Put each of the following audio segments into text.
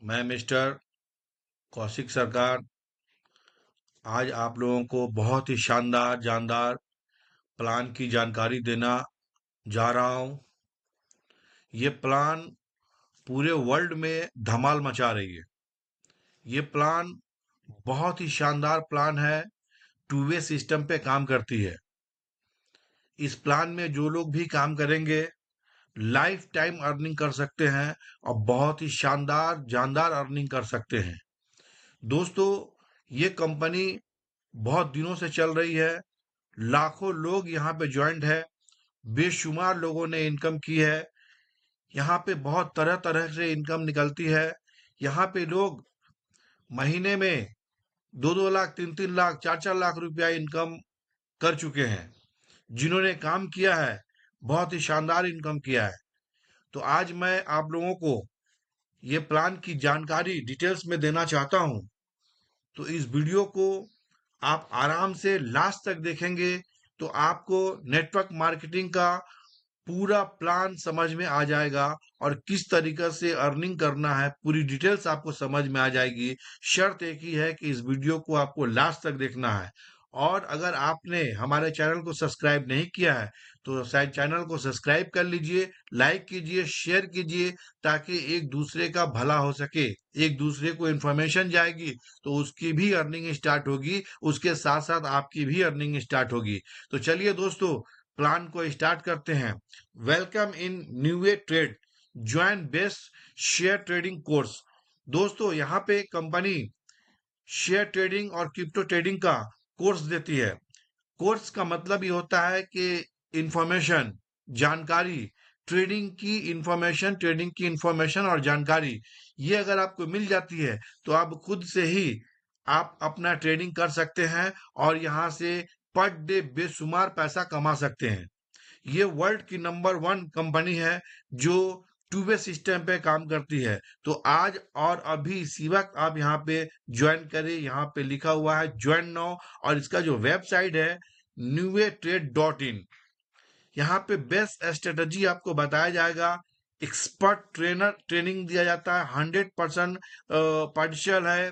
मैं मिस्टर कौशिक सरकार आज आप लोगों को बहुत ही शानदार जानदार प्लान की जानकारी देना जा रहा हूं। ये प्लान पूरे वर्ल्ड में धमाल मचा रही है। ये प्लान बहुत ही शानदार प्लान है। टू वे सिस्टम पे काम करती है। इस प्लान में जो लोग भी काम करेंगे लाइफ टाइम अर्निंग कर सकते हैं और बहुत ही शानदार जानदार अर्निंग कर सकते हैं। दोस्तों, ये कंपनी बहुत दिनों से चल रही है। लाखों लोग यहाँ पे ज्वाइंट है। बेशुमार लोगों ने इनकम की है। यहाँ पे बहुत तरह तरह से इनकम निकलती है। यहाँ पे लोग महीने में 2-2 लाख 3-3 लाख 4-4 लाख रुपया इनकम कर चुके हैं। जिन्होंने काम किया है बहुत ही शानदार इनकम किया है। तो आज मैं आप लोगों को ये प्लान की जानकारी डिटेल्स में देना चाहता हूँ। तो इस वीडियो को आप आराम से लास्ट तक देखेंगे तो आपको नेटवर्क मार्केटिंग का पूरा प्लान समझ में आ जाएगा और किस तरीके से अर्निंग करना है पूरी डिटेल्स आपको समझ में आ जाएगी। शर्त एक ही है कि इस वीडियो को आपको लास्ट तक देखना है। और अगर आपने हमारे चैनल को सब्सक्राइब नहीं किया है तो शायद चैनल को सब्सक्राइब कर लीजिए, लाइक कीजिए, शेयर कीजिए, ताकि एक दूसरे का भला हो सके। एक दूसरे को इन्फॉर्मेशन जाएगी तो उसकी भी अर्निंग स्टार्ट होगी, उसके साथ साथ आपकी भी अर्निंग स्टार्ट होगी। तो चलिए दोस्तों, प्लान को स्टार्ट करते हैं। Welcome in new way trade, join best share trading course. दोस्तों, यहाँ पे कंपनी शेयर ट्रेडिंग और क्रिप्टो ट्रेडिंग का कोर्स देती है। कोर्स का मतलब ये होता है कि इंफॉर्मेशन, जानकारी, ट्रेडिंग की इंफॉर्मेशन और जानकारी, ये अगर आपको मिल जाती है तो आप खुद से ही आप अपना ट्रेडिंग कर सकते हैं और यहाँ से पर डे बेशुमार पैसा कमा सकते हैं। ये वर्ल्ड की नंबर 1 कंपनी है जो टू वे सिस्टम पे काम करती है। तो आज और अभी इसी वक्त आप यहाँ पे ज्वाइन करें। यहाँ पे लिखा हुआ है ज्वाइन नाउ और इसका जो वेबसाइट है newwaytrade.in। यहाँ पे बेस्ट स्ट्रेटजी आपको बताया जाएगा। एक्सपर्ट ट्रेनर ट्रेनिंग दिया जाता है। 100% पार्टिशियल है।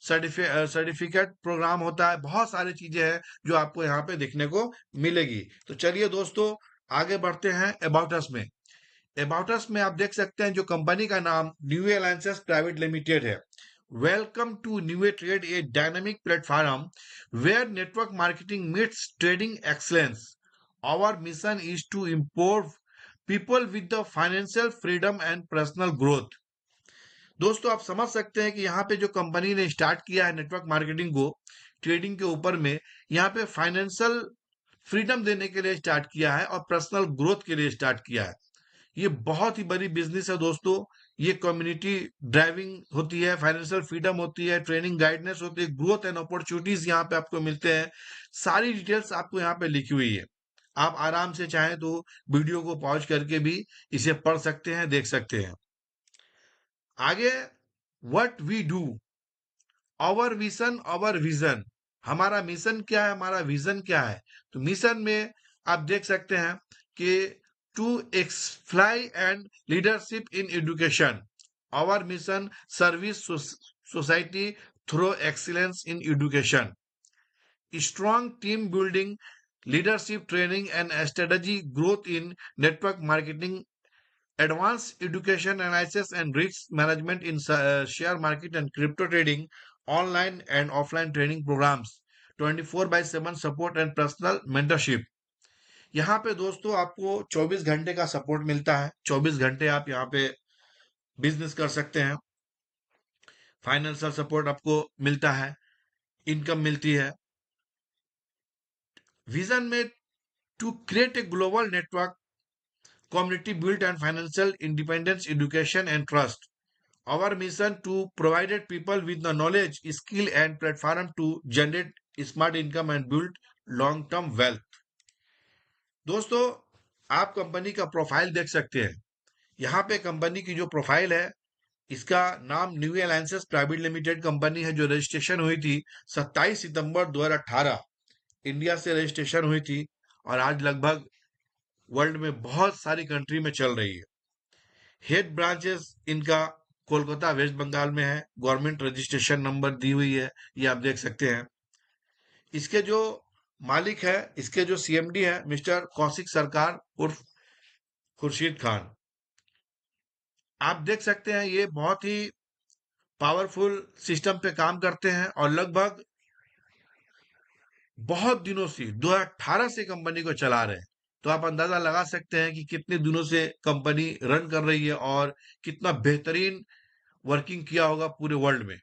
सर्टिफिकेट प्रोग्राम होता है। बहुत सारी चीजें हैं जो आपको यहाँ पे देखने को मिलेगी। तो चलिए दोस्तों, आगे बढ़ते हैं अबाउट अस में। अबाउट अस में आप देख सकते हैं जो कंपनी का नाम न्यू अलायंसेस प्राइवेट लिमिटेड है। Welcome to new trade, a dynamic platform where network marketing meets trading excellence. Our mission is to improve people with the financial freedom and personal growth. दोस्तों, आप समझ सकते हैं कि यहाँ पे जो कंपनी ने स्टार्ट किया है नेटवर्क मार्केटिंग को ट्रेडिंग के ऊपर में, यहाँ पे फाइनेंशियल फ्रीडम देने के लिए स्टार्ट किया है और पर्सनल ग्रोथ के लिए स्टार्ट किया है। ये बहुत ही बड़ी बिजनेस है दोस्तों। ये कम्युनिटी ड्राइविंग होती है, फाइनेंशियल फ्रीडम होती है, ट्रेनिंग गाइडेंस होती है, ग्रोथ एंड अपॉर्चुनिटीज यहाँ पे आपको मिलते हैं। सारी डिटेल्स आपको यहाँ पे लिखी हुई है। आप आराम से चाहें तो वीडियो को पॉज करके भी इसे पढ़ सकते हैं, देख सकते हैं। आगे, what we do, our vision, our vision. हमारा मिशन क्या है, हमारा विजन क्या है? तो मिशन में आप देख सकते हैं कि to exemplify and leadership in education. Our mission service society through excellence in education. Strong team building, leadership training and strategy growth in network marketing, advanced education analysis and risk management in share market and crypto trading, online and offline training programs, 24/7 support and personal mentorship। यहाँ पे दोस्तों आपको 24 घंटे का support मिलता है। 24 घंटे आप यहाँ पे बिजनेस कर सकते हैं। फाइनेंशियल सपोर्ट आपको मिलता है, इनकम मिलती है। विजन में to create a global network community built and financial independence, education and trust। Our mission to provide people with the knowledge, skill and platform to generate smart income and build long term wealth। दोस्तों, आप company का profile देख सकते हैं। यहाँ पे company की जो प्रोफाइल है, इसका नाम new alliances private limited company है, जो रजिस्ट्रेशन हुई थी 27 सितंबर 2018 इंडिया से रजिस्ट्रेशन हुई थी और आज लगभग वर्ल्ड में बहुत सारी कंट्री में चल रही है। हेड ब्रांचेस इनका कोलकाता वेस्ट बंगाल में है। गवर्नमेंट रजिस्ट्रेशन नंबर दी हुई है, ये आप देख सकते हैं। इसके जो मालिक है, इसके जो सीएमडी है, मिस्टर कौशिक सरकार उर्फ खुर्शीद खान। आप देख सकते हैं ये बहुत ही पावरफुल सिस्टम पे काम करते हैं और लगभग बहुत दिनों से 2018 से कंपनी को चला रहे हैं। तो आप अंदाजा लगा सकते हैं कि कितने दिनों से कंपनी रन कर रही है और कितना बेहतरीन वर्किंग किया होगा पूरे वर्ल्ड में।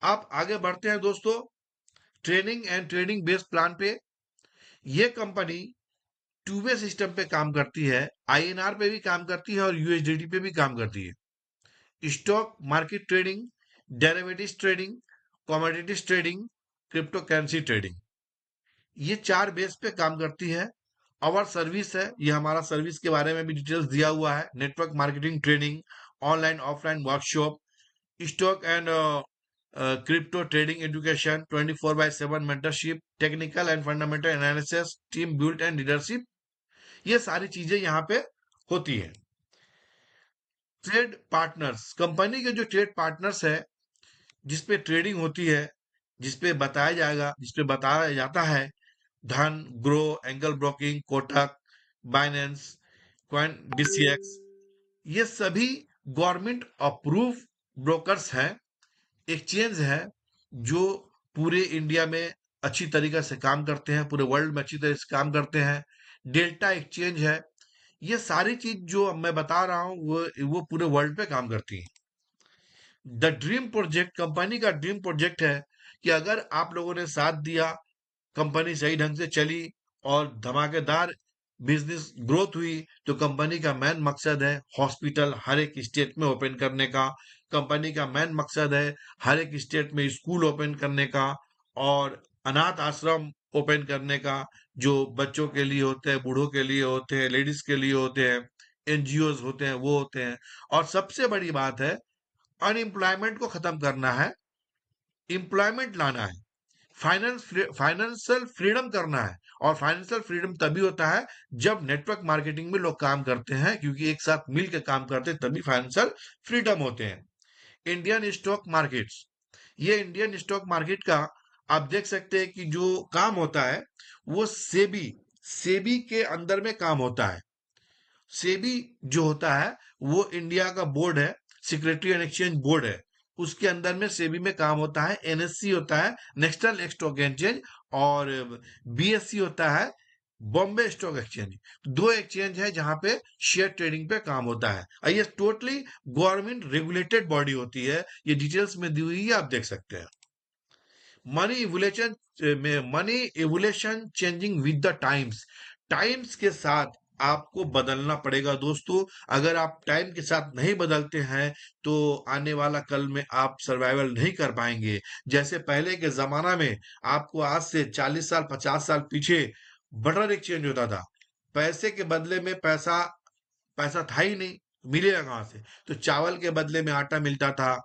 आप आगे बढ़ते हैं दोस्तों, training and trading based plan पे। ये कंपनी टू वे सिस्टम पे काम करती है, आईएनआर पे भी काम करती है और यूएसडीटी पे भी काम करती है। Stock market trading, derivatives trading, commodities trading, crypto currency trading, ये 4 बेस पे काम करती है। और सर्विस है, ये हमारा सर्विस के बारे में भी डिटेल्स दिया हुआ है। Network marketing training, online offline workshop, stock and crypto trading education, 24/7 mentorship, technical and fundamental analysis, team build and leadership, ये सारी चीजें यहाँ पे होती है। ट्रेड पार्टनर्स, कंपनी के जो ट्रेड पार्टनर्स है, जिसपे ट्रेडिंग होती है, जिसपे बताया जाता है, धन, grow, angle broking, Kotak, Binance, coin, DCX, ये सभी गवर्नमेंट अप्रूव ब्रोकर्स हैं, एक्सचेंज है, जो पूरे इंडिया में अच्छी तरीके से काम करते हैं, पूरे वर्ल्ड में अच्छी तरह से काम करते हैं। डेल्टा एक्सचेंज है। ये सारी चीज जो मैं बता रहा हूँ वो पूरे वर्ल्ड पे काम करती है। द ड्रीम प्रोजेक्ट, कंपनी का ड्रीम प्रोजेक्ट है कि अगर आप लोगों ने साथ दिया, कंपनी सही ढंग से चली और धमाकेदार बिजनेस ग्रोथ हुई, तो कंपनी का मेन मकसद है हॉस्पिटल हर एक स्टेट में ओपन करने का। कंपनी का मेन मकसद है हर एक स्टेट में स्कूल ओपन करने का और अनाथ आश्रम ओपन करने का, जो बच्चों के लिए होते हैं, बूढ़ों के लिए होते हैं, लेडीज के लिए होते हैं, एनजीओज होते हैं, वो होते हैं। और सबसे बड़ी बात है, अनएम्प्लॉयमेंट को खत्म करना है, एम्प्लॉयमेंट लाना है, फाइनेंशियल फ्रीडम करना है। और फाइनेंशियल फ्रीडम तभी होता है जब नेटवर्क मार्केटिंग में लोग काम करते हैं, क्योंकि एक साथ मिल के काम करते हैं तभी फाइनेंशियल फ्रीडम होते हैं। इंडियन स्टॉक मार्केट्स, ये इंडियन स्टॉक मार्केट का आप देख सकते हैं कि जो काम होता है वो सेबी सेबी के अंदर में काम होता है। सेबी जो होता है वो इंडिया का बोर्ड है, सिक्योरिटी एंड एक्सचेंज बोर्ड है, उसके अंदर में सेबी में काम होता है। एनएससी होता है, नेशनल स्टॉक एक्सचेंज, और बीएससी होता है, बॉम्बे स्टॉक एक्सचेंज। दो एक्सचेंज है जहां पे शेयर ट्रेडिंग पे काम होता है, और ये टोटली गवर्नमेंट रेगुलेटेड बॉडी होती है। ये डिटेल्स में दी हुई है, आप देख सकते हैं। मनी इवोल्यूशन में money evolution changing with the times, times के साथ आपको बदलना पड़ेगा दोस्तों। अगर आप टाइम के साथ नहीं बदलते हैं तो आने वाला कल में आप सर्वाइवल नहीं कर पाएंगे। जैसे पहले के जमाना में, आपको आज से 40 साल 50 साल पीछे बटर एक्सचेंज होता था, पैसे के बदले में पैसा, पैसा था ही नहीं, मिलेगा कहाँ से? तो चावल के बदले में आटा मिलता था,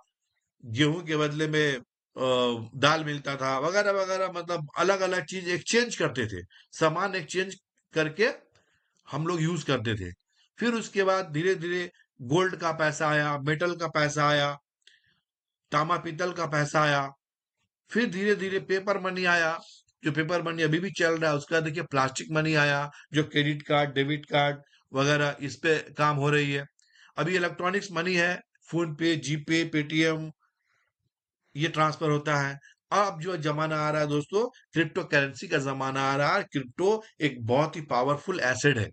गेहूं के बदले में दाल मिलता था, वगैरह वगैरह, मतलब अलग अलग चीज एक्सचेंज करते थे, सामान एक्सचेंज करके हम लोग यूज करते थे। फिर उसके बाद धीरे धीरे गोल्ड का पैसा आया, मेटल का पैसा आया, तांबा पीतल का पैसा आया। फिर धीरे धीरे पेपर मनी आया, जो पेपर मनी अभी भी चल रहा है। उसका देखिए प्लास्टिक मनी आया, जो क्रेडिट कार्ड, डेबिट कार्ड वगैरह इस पे काम हो रही है। अभी इलेक्ट्रॉनिक्स मनी है, फोन पे, जीपे, पेटीएम, ये ट्रांसफर होता है। अब जो जमाना आ रहा है दोस्तों, क्रिप्टो करेंसी का जमाना आ रहा है। क्रिप्टो एक बहुत ही पावरफुल एसेट है,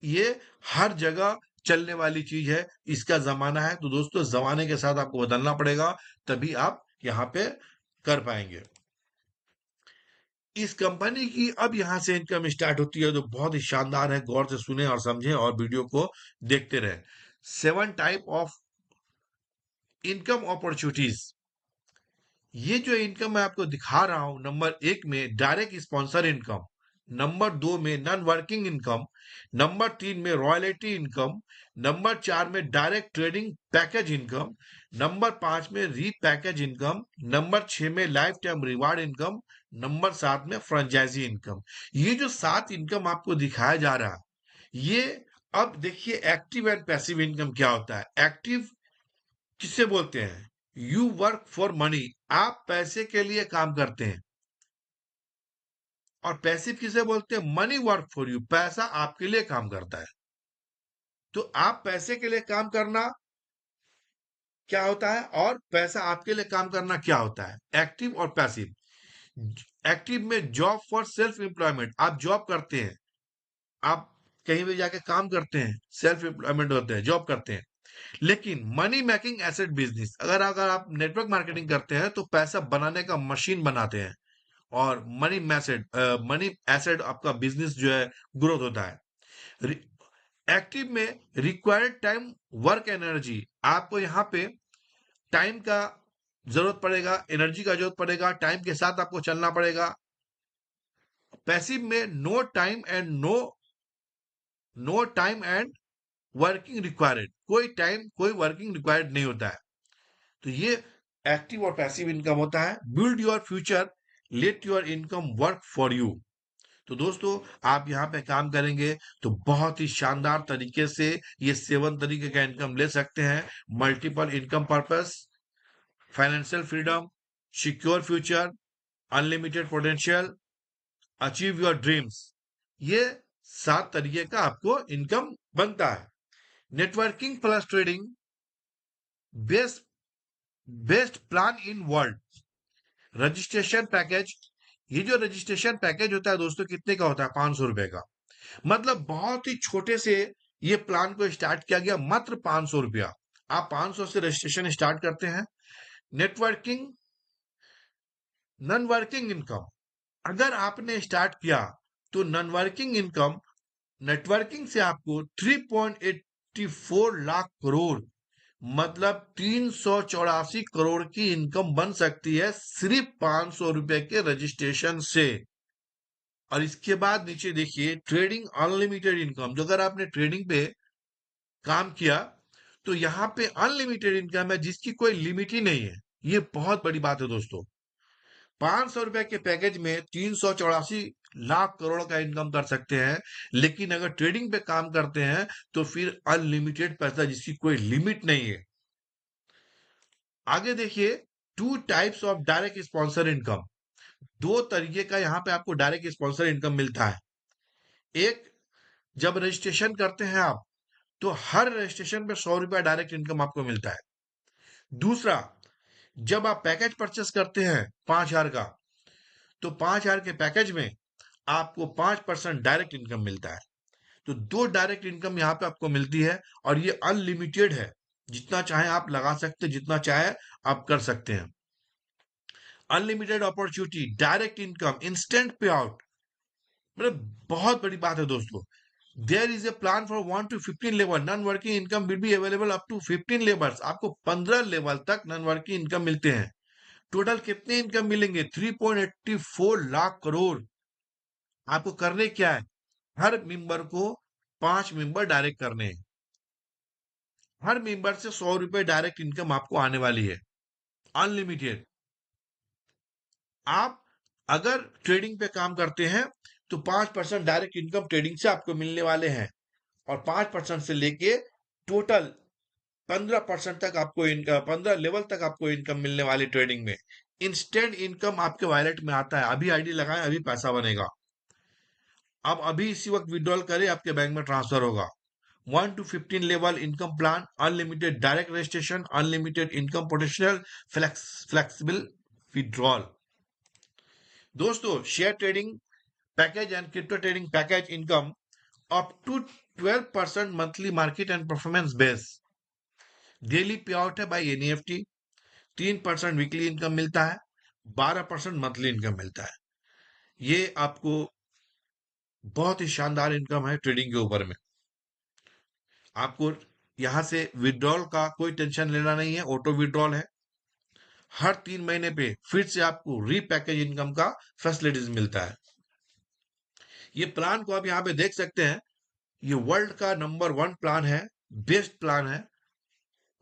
ये हर जगह चलने वाली चीज है, इसका जमाना है। तो दोस्तों जमाने के साथ आपको बदलना पड़ेगा, तभी आप यहाँ पे कर पाएंगे। इस कंपनी की अब यहाँ से इनकम स्टार्ट होती है, जो बहुत ही शानदार है। गौर से सुने और समझें और वीडियो को देखते रहें। 7 टाइप ऑफ इनकम अपॉर्चुनिटीज, ये जो इनकम मैं आपको दिखा रहा हूं, नंबर 1 में डायरेक्ट स्पॉन्सर इनकम, नंबर 2 में नॉन वर्किंग इनकम, नंबर 3 में रॉयल्टी इनकम, नंबर 4 में direct trading package income, number 5 में रीपैकेज इनकम, नंबर 6 में life time reward income, number 7 में फ्रेंचाइजी इनकम। ये जो 7 इनकम आपको दिखाया जा रहा है, ये अब देखिए एक्टिव एंड पैसिव इनकम क्या होता है। एक्टिव किससे बोलते हैं? यू वर्क फॉर मनी, आप पैसे के लिए काम करते हैं। और पैसिव किसे बोलते हैं? मनी वर्क फॉर यू, पैसा आपके लिए काम करता है। तो आप पैसे के लिए काम करना क्या होता है, और पैसा आपके लिए काम करना क्या होता है? एक्टिव और पैसिव। एक्टिव में जॉब फॉर सेल्फ एम्प्लॉयमेंट, आप जॉब करते हैं, आप कहीं भी जाके काम करते हैं, सेल्फ एम्प्लॉयमेंट होते हैं, जॉब करते हैं। लेकिन मनी मेकिंग एसेट बिजनेस, अगर अगर आप नेटवर्क मार्केटिंग करते हैं तो पैसा बनाने का मशीन बनाते हैं, और मनी एसेट आपका बिजनेस जो है ग्रोथ होता है। एक्टिव में रिक्वायर्ड टाइम वर्क एनर्जी, आपको यहाँ पे टाइम का जरूरत पड़ेगा, एनर्जी का जरूरत पड़ेगा, टाइम के साथ आपको चलना पड़ेगा। पैसिव में no time and working required, कोई टाइम कोई वर्किंग रिक्वायर्ड नहीं होता है। तो ये एक्टिव और पैसिव इनकम होता है। Build your future, let your income work for you. तो दोस्तों, आप यहाँ पे काम करेंगे तो बहुत ही शानदार तरीके से ये 7 तरीके का इनकम ले सकते हैं। Multiple income purpose, financial freedom, secure future, unlimited potential, achieve your dreams, ये 7 तरीके का आपको इनकम बनता है। Networking plus trading, best best plan in world. Registration package, ये जो रजिस्ट्रेशन पैकेज होता है दोस्तों, कितने का होता है? 500 रुपए का। मतलब बहुत ही छोटे से ये प्लान को स्टार्ट किया गया, मात्र 500 रुपया। आप 500 से रजिस्ट्रेशन स्टार्ट करते हैं। नेटवर्किंग नॉन वर्किंग इनकम, अगर आपने स्टार्ट किया तो नॉन वर्किंग इनकम, नेटवर्किंग से आपको 3.84 लाख करोड़, मतलब 384 करोड़ की इनकम बन सकती है सिर्फ 500 रुपए के रजिस्ट्रेशन से। और इसके बाद नीचे देखिए ट्रेडिंग अनलिमिटेड इनकम, जो अगर आपने ट्रेडिंग पे काम किया तो यहाँ पे अनलिमिटेड इनकम है, जिसकी कोई लिमिट ही नहीं है। ये बहुत बड़ी बात है दोस्तों। 500 रुपए के पैकेज में 384 लाख करोड़ का इनकम कर सकते हैं। लेकिन अगर ट्रेडिंग पे काम करते हैं तो फिर अनलिमिटेड पैसा, जिसकी कोई लिमिट नहीं है। आगे देखिए, 2 types of direct sponsor income, 2 तरीके का यहाँ पे आपको डायरेक्ट स्पॉन्सर इनकम मिलता है। एक, जब रजिस्ट्रेशन करते हैं आप, तो हर रजिस्ट्रेशन पे 100 रुपया डायरेक्ट इनकम आपको मिलता है। दूसरा, जब आप पैकेज परचेस करते हैं 5,000 का, तो 5,000 के पैकेज में आपको 5% डायरेक्ट इनकम मिलता है। तो 2 डायरेक्ट इनकम यहाँ पे आपको मिलती है, और ये अनलिमिटेड है, जितना चाहे आप लगा सकते, जितना चाहे आप कर सकते हैं। Unlimited opportunity, direct income, instant pay out, मतलब बहुत बड़ी बात है दोस्तों। There is a plan for 1 to 15 level, non working income will be available up to 15 levels, आपको 15 लेवल तक नॉन वर्किंग इनकम मिलते हैं। टोटल कितने इनकम मिलेंगे? 3.84 लाख करोड़। आपको करने क्या है? हर मेंबर को 5 मेंबर डायरेक्ट करने हैं। हर मेंबर से 100 रुपए डायरेक्ट इनकम आपको आने वाली है, अनलिमिटेड। आप अगर ट्रेडिंग पे काम करते हैं तो 5% डायरेक्ट इनकम ट्रेडिंग से आपको मिलने वाले हैं, और 5% से लेके टोटल 15% तक आपको इनकम, 15 लेवल तक आपको इनकम मिलने वाली ट्रेडिंग में। इंस्टेंट इनकम आपके वॉलेट में आता है, अभी आईडी लगाएं, अभी पैसा बनेगा। आप अभी इसी वक्त विड्रॉल करें, आपके बैंक में ट्रांसफर होगा। 1 to 15 level income plan, unlimited direct registration, unlimited income potential, flexible withdrawal. दोस्तों, share trading package and crypto trading package income up to 12% monthly market and performance base. Daily pay out है by NEFT. 3% weekly income मिलता है, 12% monthly income मिलता है। ये आपको बहुत ही शानदार इनकम है ट्रेडिंग के ऊपर में। आपको यहां से विड्रॉल का कोई टेंशन लेना नहीं है, ऑटो विड्रॉल है। हर 3 महीने पे फिर से आपको रीपैकेज इनकम का फैसिलिटीज मिलता है। ये प्लान को आप यहाँ पे देख सकते हैं, ये वर्ल्ड का नंबर 1 प्लान है, बेस्ट प्लान है।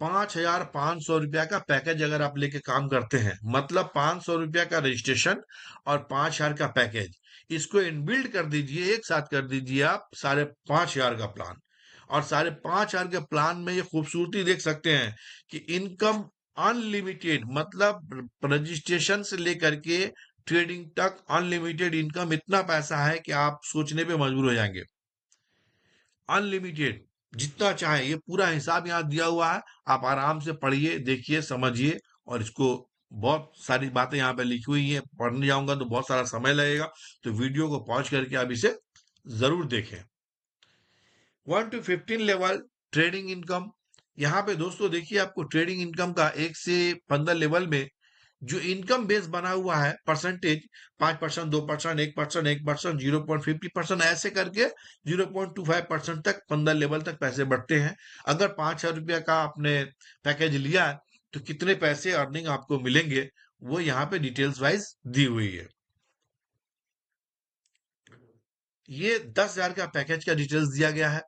5,500 रुपया का पैकेज अगर आप लेके काम करते हैं, मतलब 500 रुपया का रजिस्ट्रेशन और 5,000 का पैकेज, इसको इनबिल्ड कर दीजिए, एक साथ कर दीजिए आप 5,500 का प्लान। और 5,500 के प्लान में ये खूबसूरती देख सकते हैं कि इनकम अनलिमिटेड, मतलब रजिस्ट्रेशन से लेकर के ट्रेडिंग तक अनलिमिटेड इनकम, इतना पैसा है कि आप सोचने पे मजबूर हो जाएंगे। अनलिमिटेड, जितना चाहे, ये पूरा हिसाब यहाँ दिया हुआ है। आप आराम से पढ़िए, देखिए, समझिए, और इसको, बहुत सारी बातें यहाँ पे लिखी हुई हैं, पढ़ने जाऊंगा तो बहुत सारा समय लगेगा, तो वीडियो को पॉज करके आप इसे जरूर देखें। 1 to 15 लेवल ट्रेडिंग इनकम। यहाँ पे दोस्तों देखिए, आपको ट्रेडिंग इनकम का 1 से 15 लेवल में जो इनकम बेस बना हुआ है, परसेंटेज 5%, 2%, 1%, 1%, 0.50%, ऐसे करके 0.25% तक 15 लेवल तक पैसे बढ़ते हैं। अगर 5,000 रुपया का आपने पैकेज लिया है, तो कितने पैसे अर्निंग आपको मिलेंगे, वो यहाँ पे डिटेल्स वाइज दी हुई है। ये 10,000 का पैकेज का डिटेल्स दिया गया है।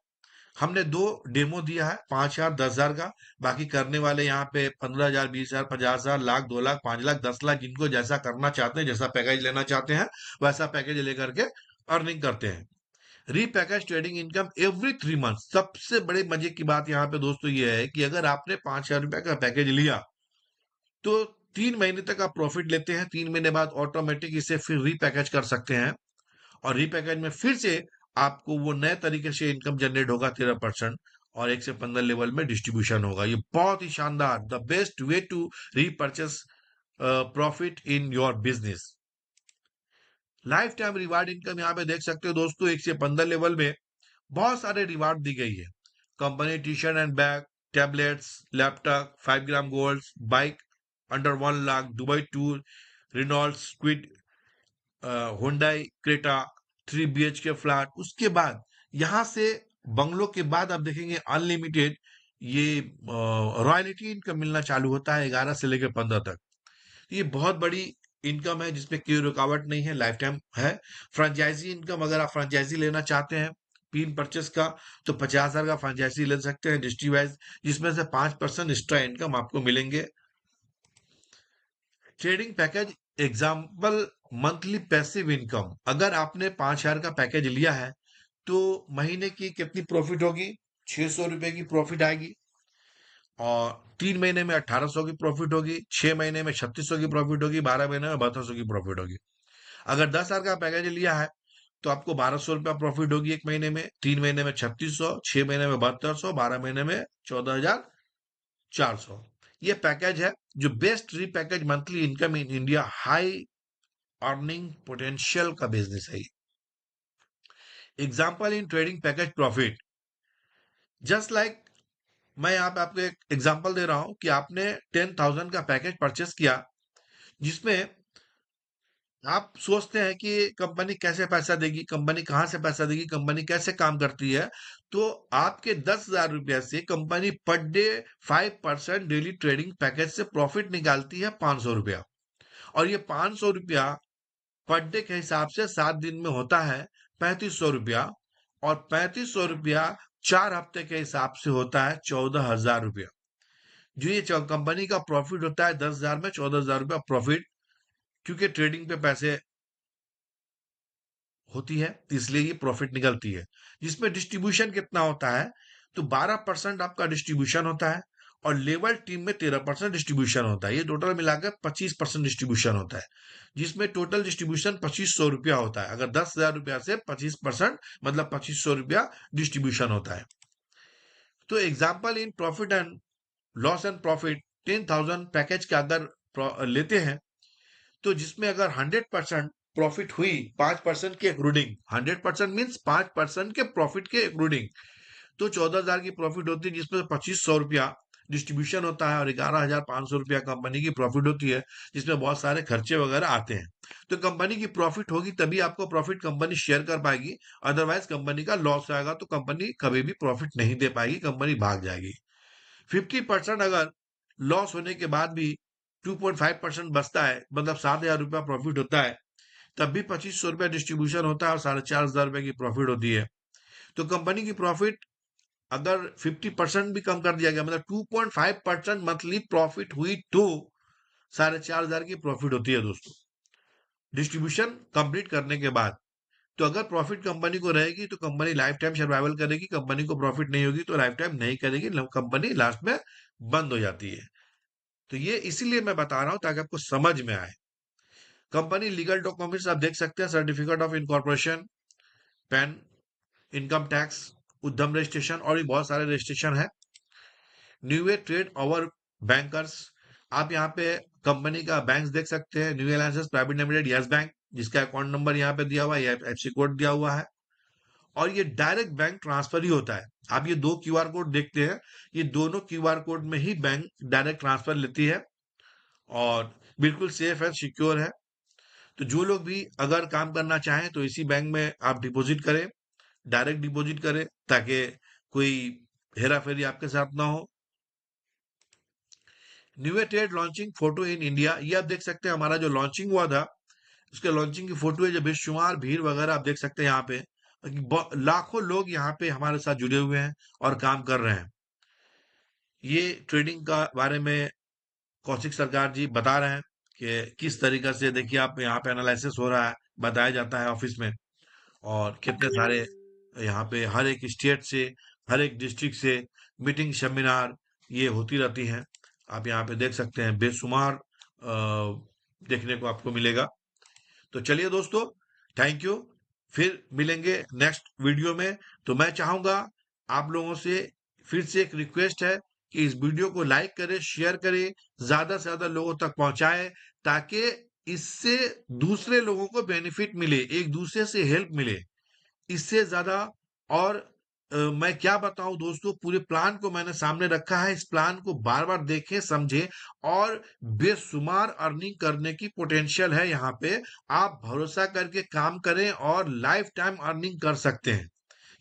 हमने 2 डेमो दिया है, 5,000, 10,000 का। बाकी करने वाले यहाँ पे 15,000, 20,000, 50,000, लाख, 2 लाख, 5 लाख, 10 लाख, जिनको जैसा करना चाहते हैं, जैसा पैकेज लेना चाहते हैं, वैसा पैकेज लेकर के अर्निंग करते हैं। Repackage trading income every 3 month. सबसे बड़े मजे की बात यहाँ पे दोस्तों ये है कि अगर आपने 5,000 रुपया का पैकेज लिया, तो 3 महीने तक आप प्रॉफिट लेते हैं। 3 महीने बाद ऑटोमेटिक इसे फिर रीपैकेज कर सकते हैं, और रीपैकेज में फिर से आपको वो नए तरीके से इनकम जनरेट होगा 13%, और 1 से 15 लेवल में डिस्ट्रीब्यूशन होगा। ये बहुत ही शानदार, the best way to repurchase profit in your business. Life time reward income यहाँ पे देख सकते हो दोस्तों, 1 से 15 लेवल में बहुत सारे रिवार्ड दी गई है। Company T shirt and bag, tablets, laptop, 5 gram gold, bike under 1 lakh, Dubai tour, Renault squid, Hyundai Creta, 3 BHK flat. उसके बाद यहाँ से बंगलों के बाद आप देखेंगे अनलिमिटेड ये रॉयल्टी इनकम मिलना चालू होता है 11 से लेकर 15 तक। ये बहुत बड़ी इनकम है, जिसमें कोई रुकावट नहीं है, लाइफ टाइम है। फ्रेंचाइजी इनकम, अगर आप फ्रेंचाइजी लेना चाहते हैं पिन परचेस का, तो 50,000 का फ्रेंचाइजी ले सकते हैं डिस्ट्रिक्ट वाइज, जिसमें से 5% एक्स्ट्रा इनकम आपको मिलेंगे। Trading package example, monthly passive income. अगर आपने 5,000 का पैकेज लिया है, तो महीने की कितनी प्रॉफिट होगी? 600 रुपए की प्रॉफिट आएगी। और 3 महीने में 1,800 की प्रॉफिट होगी, 6 महीने में 3,600 की प्रॉफिट होगी, 12 महीने में 7,200 की प्रॉफिट होगी। अगर 10,000 का पैकेज लिया है, तो आपको 1,200 रुपया प्रॉफिट होगी 1 महीने में, 3 महीने में 3,600, 6 महीने में 7,200, 12 महीने में 14,400। ये पैकेज है जो best repackage monthly income in India, high earning potential का बिजनेस है। Example in trading package profit, just like, मैं यहाँ पे आपको एक एग्जांपल दे रहा हूं कि आपने 10,000 का पैकेज परचेस किया, जिसमें आप सोचते हैं कि कंपनी कैसे पैसा देगी, कंपनी कहाँ से पैसा देगी, कंपनी कैसे काम करती है। तो आपके 10,000 रुपया से company per day 5% daily trading package से प्रॉफिट निकालती है, 500 रुपया। और ये 500 रुपया पर डे के हिसाब से 7 दिन में होता है 3,500 रुपया, और 3,500 रुपया 4 हफ्ते के हिसाब से होता है 14,000 रुपया। जो ये कंपनी का प्रॉफिट होता है 10,000 में 14,000 रुपया प्रॉफिट, क्योंकि ट्रेडिंग पे पैसे होती है, तो इसलिए ये प्रॉफिट निकलती है। जिसमें डिस्ट्रीब्यूशन कितना होता है, तो 12% आपका डिस्ट्रीब्यूशन होता है, और लेवल टीम में 13% डिस्ट्रीब्यूशन होता है। ये टोटल मिलाकर 25% डिस्ट्रीब्यूशन होता है, जिसमें टोटल डिस्ट्रीब्यूशन 2,500 रुपया होता है। अगर 10,000 रुपया से 25%, मतलब 2,500 रुपया डिस्ट्रीब्यूशन होता है। तो example in profit and loss and profit, 10,000 package का अगर लेते हैं, तो जिसमें अगर 100% प्रॉफिट हुई, 5% की एक्रूडिंग, 100% मीन्स 5% के प्रॉफिट के एक्रूडिंग, तो 14,000 की प्रॉफिट होती है, जिसमें 2,500 रुपया डिस्ट्रीब्यूशन होता है, और 11,500 रुपया कंपनी की प्रॉफिट होती है, जिसमें बहुत सारे खर्चे वगैरह आते हैं। तो कंपनी की प्रॉफिट होगी तभी आपको प्रॉफिट कंपनी शेयर कर पाएगी, अदरवाइज कंपनी का लॉस आएगा तो कंपनी कभी भी प्रॉफिट नहीं दे पाएगी, कंपनी भाग जाएगी। 50% अगर लॉस होने के बाद भी 2.5% बचता है, मतलब 7,000 रुपया प्रॉफिट होता है, तब भी 2,500 रुपया डिस्ट्रीब्यूशन होता है, और 4,500 रुपए की प्रॉफिट होती है। तो कंपनी की प्रॉफिट अगर 50% भी कम कर दिया गया, मतलब 2.5% मंथली प्रॉफिट हुई, तो 4,500 की प्रॉफिट होती है दोस्तों, डिस्ट्रीब्यूशन कंप्लीट करने के बाद। तो अगर प्रॉफिट कंपनी को रहेगी तो कंपनी लाइफ टाइम सर्वाइवल करेगी, कंपनी को प्रॉफिट नहीं होगी तो लाइफ टाइम नहीं करेगी, कंपनी लास्ट में बंद हो जाती है। तो ये इसीलिए मैं बता रहा हूं ताकि आपको समझ में आए। कंपनी लीगल डॉक्यूमेंट्स आप देख सकते हैं, certificate of incorporation, pan, income tax, उद्यम रजिस्ट्रेशन और भी बहुत सारे रजिस्ट्रेशन है। New way trade over bankers, आप यहाँ पे कंपनी का बैंक देख सकते हैं, new alliances private limited, yes bank, जिसका अकाउंट नंबर यहाँ पे दिया हुआ है, एफसी कोड दिया हुआ है। और ये डायरेक्ट बैंक ट्रांसफर ही होता है। आप ये दो क्यूआर कोड देखते हैं, ये दोनों क्यूआर कोड में ही बैंक डायरेक्ट ट्रांसफर लेती है और बिल्कुल सेफ है, सिक्योर है। तो जो लोग भी अगर काम करना चाहें तो इसी बैंक में आप डिपॉजिट करें, डायरेक्ट डिपॉजिट करें, ताकि कोई हेरा फेरी आपके साथ ना हो। New trade launching photo in India, ये आप देख सकते हैं, हमारा जो लॉन्चिंग हुआ था उसके लॉन्चिंग की फोटो है, जो बेशुमार भीड़ वगैरह आप देख सकते हैं यहाँ पे, लाखों लोग यहाँ पे हमारे साथ जुड़े हुए हैं और काम कर रहे हैं। ये ट्रेडिंग का बारे में कौशिक सरकार जी बता रहे हैं कि किस तरीके से, देखिए आप यहाँ पे एनालिसिस हो रहा है, बताया जाता है ऑफिस में, और कितने सारे यहाँ पे हर एक स्टेट से, हर एक डिस्ट्रिक्ट से मीटिंग सेमिनार ये होती रहती हैं। आप यहाँ पे देख सकते हैं, बेशुमार देखने को आपको मिलेगा। तो चलिए दोस्तों, थैंक यू। फिर मिलेंगे नेक्स्ट वीडियो में। तो मैं चाहूंगा आप लोगों से, फिर से एक रिक्वेस्ट है कि इस वीडियो को लाइक करें, शेयर करें, ज्यादा से ज्यादा लोगों तक पहुंचाएं, ताकि इससे दूसरे लोगों को बेनिफिट मिले, एक दूसरे से हेल्प मिले। इससे ज्यादा और मैं क्या बताऊं दोस्तों, पूरे प्लान को मैंने सामने रखा है, इस प्लान को बार बार देखें, समझें, और बेशुमार अर्निंग करने की पोटेंशियल है यहाँ पे। आप भरोसा करके काम करें और लाइफ टाइम अर्निंग कर सकते हैं।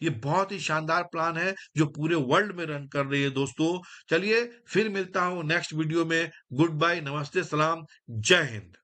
ये बहुत ही शानदार प्लान है जो पूरे वर्ल्ड में रन कर रही है दोस्तों। चलिए फिर मिलता हूं नेक्स्ट वीडियो में। गुड बाय, नमस्ते, सलाम, जय हिंद।